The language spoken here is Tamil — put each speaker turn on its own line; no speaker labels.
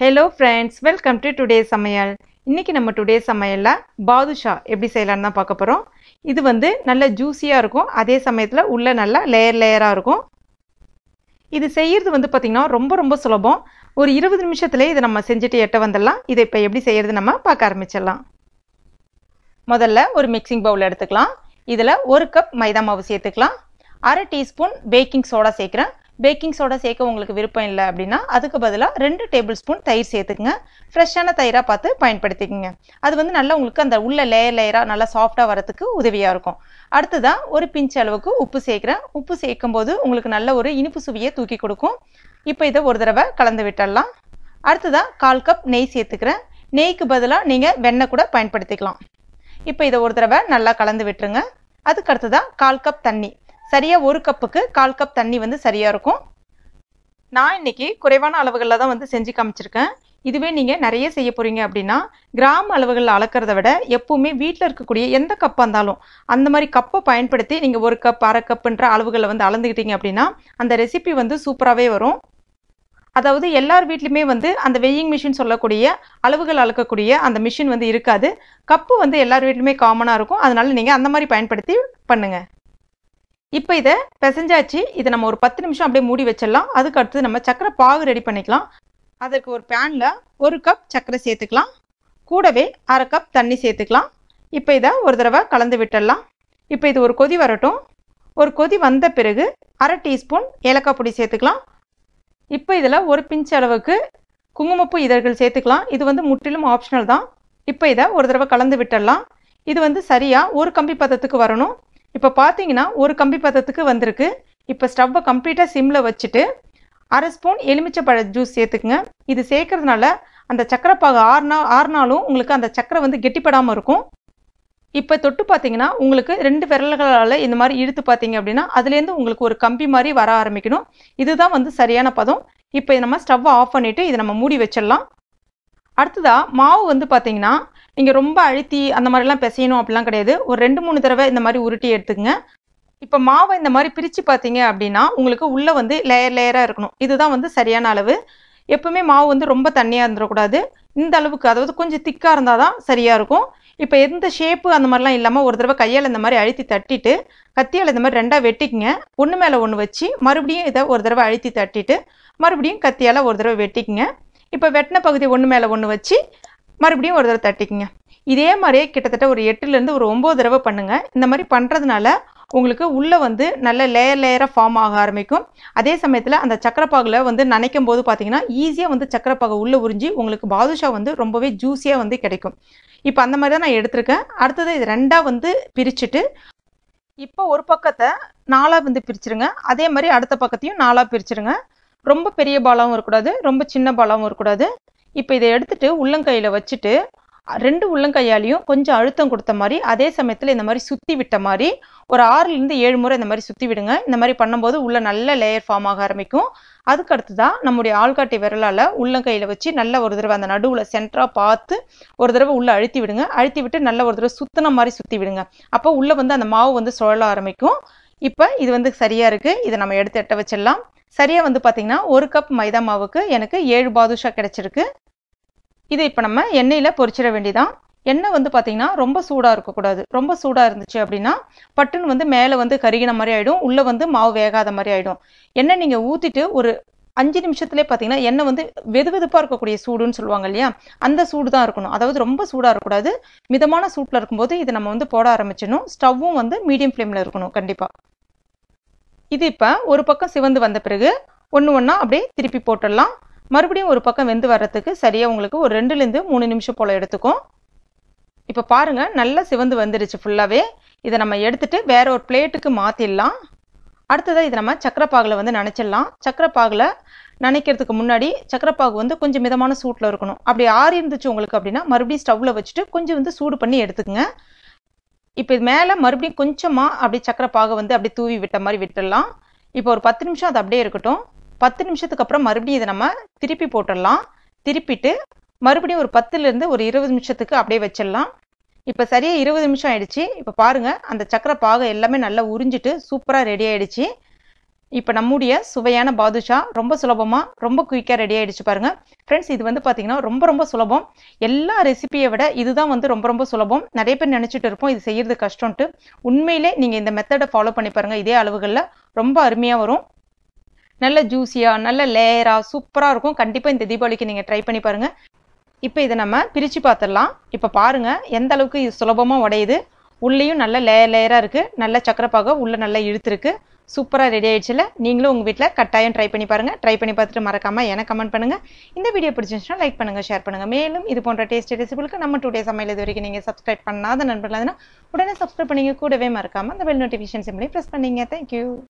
Hello friends, welcome to today's சமையல். இன்னைக்கு நம்ம டுடே சமையல்ல பாதுஷா எப்படி செய்யலாம்னு தான் பார்க்க போறோம். இது வந்து நல்ல ஜூசியா இருக்கும். அதே சமயத்துல உள்ள நல்ல லேயரா இருக்கும். இது செய்யிறது வந்து பாத்தீங்கன்னா ரொம்ப சுலபம். ஒரு 20 நிமிஷத்திலே இத நம்ம செஞ்சுட்டு எட்ட வந்துடலாம். இதை இப்ப எப்படி செய்யிறது நம்ம பார்க்க ஆரம்பிச்சிடலாம். முதல்ல ஒரு மிக்சிங் பவுல் எடுத்துக்கலாம். இதுல 1 கப் மைதா மாவு சேர்த்துக்கலாம். 1/2 டீஸ்பூன் பேக்கிங் சோடா சேர்க்கிறேன். பேக்கிங் சோடா சேர்க்க உங்களுக்கு விருப்பம் இல்லை அப்படின்னா அதுக்கு பதிலாக 2 டேபிள் ஸ்பூன் தயிர் சேர்த்துக்குங்க. ஃப்ரெஷ்ஷான தயிராக பார்த்து பயன்படுத்திக்கங்க. அது வந்து நல்லா உங்களுக்கு அந்த உள்ள லேயராக நல்லா சாஃப்டாக வரதுக்கு உதவியாக இருக்கும். அடுத்ததான் ஒரு பிஞ்ச் அளவுக்கு உப்பு சேர்க்குறேன். உப்பு சேர்க்கும் போது உங்களுக்கு நல்ல ஒரு இனிப்பு சுவையை தூக்கி கொடுக்கும். இப்போ இதை ஒரு தடவை கலந்து விட்டுடலாம். அடுத்ததான் 1/4 கப் நெய் சேர்த்துக்கிறேன். நெய்க்கு பதிலாக நீங்கள் வெண்ணெய் கூட பயன்படுத்திக்கலாம். இப்போ இதை ஒரு தடவை நல்லா கலந்து விட்டுருங்க. அதுக்கு அடுத்ததான் 1/4 கப் தண்ணி. சரியா 1 கப்புக்கு 1/4 கப் தண்ணி வந்து சரியா இருக்கும். நான் இன்னைக்கு குறைவான அளவுகளில் தான் வந்து செஞ்சு காமிச்சிருக்கேன். இதுவே நீங்க நிறைய செய்ய போறீங்க அப்படின்னா கிராம் அளவுகளில் அளக்கிறத விட எப்பவுமே வீட்டில் இருக்கக்கூடிய எந்த கப்பாக இருந்தாலும் அந்த மாதிரி கப்பை பயன்படுத்தி நீங்க 1 கப் 1/2 கப்புன்ற அளவுகளை வந்து அளந்துக்கிட்டீங்க அப்படின்னா அந்த ரெசிபி வந்து சூப்பராகவே வரும். அதாவது எல்லார் வீட்லையுமே வந்து அந்த வெயிங் மிஷின் சொல்லக்கூடிய அளவுகள் அளக்கக்கூடிய அந்த மிஷின் வந்து இருக்காது. கப்பு வந்து எல்லார் வீட்லையுமே காமனாக இருக்கும். அதனால நீங்கள் அந்த மாதிரி பயன்படுத்தி பண்ணுங்க. இப்போ இதை பிசைஞ்சாச்சு. இதை நம்ம ஒரு 10 நிமிஷம் அப்படியே மூடி வச்சிடலாம். அதுக்கு அடுத்து நம்ம சக்கரை பாகு ரெடி பண்ணிக்கலாம். அதற்கு ஒரு பேனில் 1 கப் சக்கரை சேர்த்துக்கலாம். கூடவே 1/2 கப் தண்ணி சேர்த்துக்கலாம். இப்போ இதை ஒரு தடவை கலந்து விட்டுடலாம். இப்போ இது ஒரு கொதி வரட்டும். ஒரு கொதி வந்த பிறகு 1/2 டீஸ்பூன் ஏலக்காய் பொடி சேர்த்துக்கலாம். இப்போ இதில் ஒரு பிஞ்ச் அளவுக்கு குங்குமப்பூ இதழ்கள் சேர்த்துக்கலாம். இது வந்து முற்றிலும் ஆப்ஷனல் தான். இப்போ இதை ஒரு தடவை கலந்து விட்டுடலாம். இது வந்து சரியாக ஒரு கம்பி பதத்துக்கு வரணும். இப்போ பார்த்தீங்கன்னா ஒரு கம்பி பதத்துக்கு வந்திருக்கு. இப்போ ஸ்டவ்வை கம்ப்ளீட்டாக சிம்மில் வச்சுட்டு 1/2 ஸ்பூன் எலுமிச்சைப்பழ ஜூஸ் சேர்த்துக்குங்க. இது சேர்க்கறதுனால அந்த சக்கரைப்பாகு ஆறுனாலும் உங்களுக்கு அந்த சக்கரை வந்து கெட்டிப்படாமல் இருக்கும். இப்போ தொட்டு பார்த்தீங்கன்னா உங்களுக்கு 2 விரல்களால் இந்த மாதிரி இழுத்து பார்த்தீங்க அப்படின்னா அதுலேருந்து உங்களுக்கு ஒரு கம்பி மாதிரி வர ஆரம்பிக்கணும். இதுதான் வந்து சரியான பதம். இப்போ நம்ம ஸ்டவ்வை ஆஃப் பண்ணிவிட்டு இதை நம்ம மூடி வச்சிடலாம். அடுத்ததா மாவு வந்து பார்த்தீங்கன்னா நீங்கள் ரொம்ப அழுத்தி அந்த மாதிரிலாம் பிசையணும் அப்படிலாம் கிடையாது. ஒரு 2-3 தடவை இந்த மாதிரி உருட்டி எடுத்துக்கங்க. இப்போ மாவை இந்த மாதிரி பிரித்து பார்த்தீங்க அப்படின்னா உங்களுக்கு உள்ளே வந்து லேயராக இருக்கணும். இதுதான் வந்து சரியான அளவு. எப்பவுமே மாவு வந்து ரொம்ப தண்ணியாக இருந்துடக்கூடாது. இந்த அளவுக்கு அதாவது கொஞ்சம் திக்காக இருந்தால் தான் சரியாக இருக்கும். இப்போ எந்த ஷேப்பு அந்த மாதிரிலாம் இல்லாமல் ஒரு தடவை கையால் இந்த மாதிரி அழுத்தி தட்டிட்டு கத்தியால் இந்த மாதிரி 2ஆக வெட்டிக்குங்க. ஒன்று மேலே ஒன்று வச்சு மறுபடியும் இதை ஒரு தடவை அழுத்தி தட்டிட்டு மறுபடியும் கத்தியால் ஒரு தடவை வெட்டிக்குங்க. இப்போ வெட்டின பகுதி ஒன்று மேலே ஒன்று வச்சு மறுபடியும் ஒரு தடவை தட்டிக்குங்க. இதே மாதிரியே கிட்டத்தட்ட ஒரு 8லேருந்து ஒரு 9 தடவை பண்ணுங்கள். இந்த மாதிரி பண்ணுறதுனால உங்களுக்கு உள்ளே வந்து நல்ல லேயராக ஃபார்ம் ஆக ஆரம்பிக்கும். அதே சமயத்தில் அந்த சக்கரைப்பாகில் வந்து நனைக்கும் போது பார்த்தீங்கன்னா ஈஸியாக வந்து சக்கரைப்பாகு உள்ளே உறிஞ்சி உங்களுக்கு பாதுஷா வந்து ரொம்பவே ஜூஸியாக வந்து கிடைக்கும். இப்போ அந்த மாதிரி தான் நான் எடுத்திருக்கேன். அடுத்தது இது 2ஆக வந்து பிரிச்சுட்டு இப்போ ஒரு பக்கத்தை 4ஆக வந்து பிரிச்சுருங்க. அதே மாதிரி அடுத்த பக்கத்தையும் 4ஆக பிரிச்சுருங்க. ரொம்ப பெரிய பாலாவும் இருக்கக்கூடாது, ரொம்ப சின்ன பாலாவும் இருக்கக்கூடாது. இப்போ இதை எடுத்துட்டு உள்ளங்கையில் வச்சுட்டு 2 உள்ளங்கையாலையும் கொஞ்சம் அழுத்தம் கொடுத்த மாதிரி அதே சமயத்தில் இந்த மாதிரி சுற்றி விட்ட மாதிரி ஒரு 6லேருந்து 7 முறை இந்த மாதிரி சுற்றி விடுங்க. இந்த மாதிரி பண்ணும்போது உள்ள நல்ல லேயர் ஃபார்ம் ஆக ஆரம்பிக்கும். அதுக்கு அடுத்துதான் நம்முடைய ஆள்காட்டி விரலால் உள்ளங்கையில் வச்சு நல்ல ஒரு தடவை அந்த நடுவில் சென்டராக பார்த்து ஒரு தடவை உள்ளே அழுத்தி விடுங்க. அழுத்தி விட்டு நல்ல ஒரு தடவை சுத்தின மாதிரி சுற்றி விடுங்க. அப்போ உள்ளே வந்து அந்த மாவு வந்து சுழல ஆரம்பிக்கும். இப்போ இது வந்து சரியாக இருக்குது. இதை நம்ம எடுத்து எட்ட வச்சிடலாம். சரியாக வந்து பார்த்தீங்கன்னா 1 கப் மைதா மாவுக்கு எனக்கு 7 பாதுஷா கிடைச்சிருக்கு. இது இப்போ நம்ம எண்ணெயில் பொரிச்சிட வேண்டியதான். எண்ணெய் வந்து பார்த்தீங்கன்னா ரொம்ப சூடாக இருக்கக்கூடாது. ரொம்ப சூடாக இருந்துச்சு அப்படின்னா பட்டுன்னு வந்து மேலே வந்து கருகின மாதிரி ஆகிடும். உள்ளே வந்து மாவு வேகாத மாதிரி ஆகிடும். எண்ணெய் நீங்கள் ஊற்றிட்டு ஒரு 5 நிமிஷத்துலேயே பார்த்தீங்கன்னா எண்ணெய் வந்து வெதுவெதுப்பாக இருக்கக்கூடிய சூடுன்னு சொல்லுவாங்க இல்லையா, அந்த சூடு தான் இருக்கணும். அதாவது ரொம்ப சூடாக இருக்கக்கூடாது. மிதமான சூட்டில் இருக்கும்போது இதை நம்ம வந்து போட ஆரம்பிச்சிடணும். ஸ்டவ்வும் வந்து மீடியம் ஃப்ளேமில் இருக்கணும் கண்டிப்பாக. இது இப்போ ஒரு பக்கம் சிவந்து வந்த பிறகு ஒன்றா அப்படியே திருப்பி போட்டுடலாம். மறுபடியும் ஒரு பக்கம் வெந்து வர்றதுக்கு சரியாக உங்களுக்கு ஒரு 2லேருந்து 3 நிமிஷம் போல் எடுத்துக்கும். இப்போ பாருங்கள் நல்லா சிவந்து வந்துடுச்சு ஃபுல்லாகவே. இதை நம்ம எடுத்துட்டு வேற ஒரு பிளேட்டுக்கு மாற்றிடலாம். அடுத்ததாக இதை நம்ம சக்கரைப்பாகில் வந்து நனைச்சிடலாம். சக்கரைப்பாகில் நனைக்கிறதுக்கு முன்னாடி சக்கரைப்பாகு வந்து கொஞ்சம் மிதமான சூட்டில் இருக்கணும். அப்படி ஆறி இருந்துச்சு உங்களுக்கு அப்படின்னா மறுபடியும் ஸ்டவ்வில் வச்சுட்டு கொஞ்சம் வந்து சூடு பண்ணி எடுத்துக்கங்க. இப்போ இது மேலே மறுபடியும் கொஞ்சமாக அப்படி சக்கரைப்பாகை வந்து அப்படியே தூவி விட்ட மாதிரி விட்டுடலாம். இப்போ ஒரு 10 நிமிஷம் அது அப்படியே இருக்கட்டும். 10 நிமிஷத்துக்கு அப்புறம் மறுபடியும் இதை நம்ம திருப்பி போட்டுடலாம். திருப்பிட்டு மறுபடியும் ஒரு 10லேருந்து ஒரு 20 நிமிஷத்துக்கு அப்படியே வச்சிடலாம். இப்போ சரியாக 20 நிமிஷம் ஆயிடுச்சு. இப்போ பாருங்கள் அந்த சக்கரைப்பாகை எல்லாமே நல்லா உறிஞ்சிட்டு சூப்பராக ரெடி ஆயிடுச்சு. இப்போ நம்முடைய சுவையான பாதுஷா ரொம்ப சுலபமாக ரொம்ப குயிக்காக ரெடி ஆகிடுச்சு பாருங்கள் ஃப்ரெண்ட்ஸ். இது வந்து பார்த்தீங்கன்னா ரொம்ப சுலபம். எல்லா ரெசிபியை விட இதுதான் வந்து ரொம்ப சுலபம். நிறைய பேர் நினச்சிட்டு இருப்போம் இது செய்யறது கஷ்டம்ட்டு. உண்மையிலே நீங்கள் இந்த மெத்தடை ஃபாலோ பண்ணி பாருங்கள். இதே அளவுகளில் ரொம்ப அருமையாக வரும். நல்ல ஜூஸியாக நல்ல லேயராக சூப்பராக இருக்கும். கண்டிப்பாக இந்த தீபாவளிக்கு நீங்கள் ட்ரை பண்ணி பாருங்கள். இப்போ இதை நம்ம பிரித்து பார்த்துடலாம். இப்போ பாருங்கள் எந்த அளவுக்கு இது சுலபமாக உடையுது. உள்ளேயும் நல்ல லேயராக இருக்குது. நல்ல சக்கரைப்பாக உள்ளே நல்லா இழுத்துருக்கு. சூப்பராக ரெடி ஆயிடுச்சுல. நீங்களும் உங்கள் வீட்டில் கட்டாயம் ட்ரை பண்ணி பாருங்கள். ட்ரை பண்ணி பார்த்துட்டு மறக்காமல் எனக்கு கமெண்ட் பண்ணுங்கள். இந்த வீடியோ பிடிச்சிருந்துச்சுன்னா லைக் பண்ணுங்கள், ஷேர் பண்ணுங்கள். மேலும் இது போன்ற டேஸ்டி ரெசிபிகளுக்கு நம்ம டுடே சமையல் இது வரைக்கும் நீங்கள் சப்ஸ்கிரைப் பண்ணாத நண்பர்களாக உடனே சப்ஸ்கிரைப் பண்ணிங்க. கூடவே மறக்காமல் அந்த பெல் நோட்டிஃபிகேஷன் சிம்லையும் ப்ரெஸ் பண்ணிங்க. தேங்க்யூ.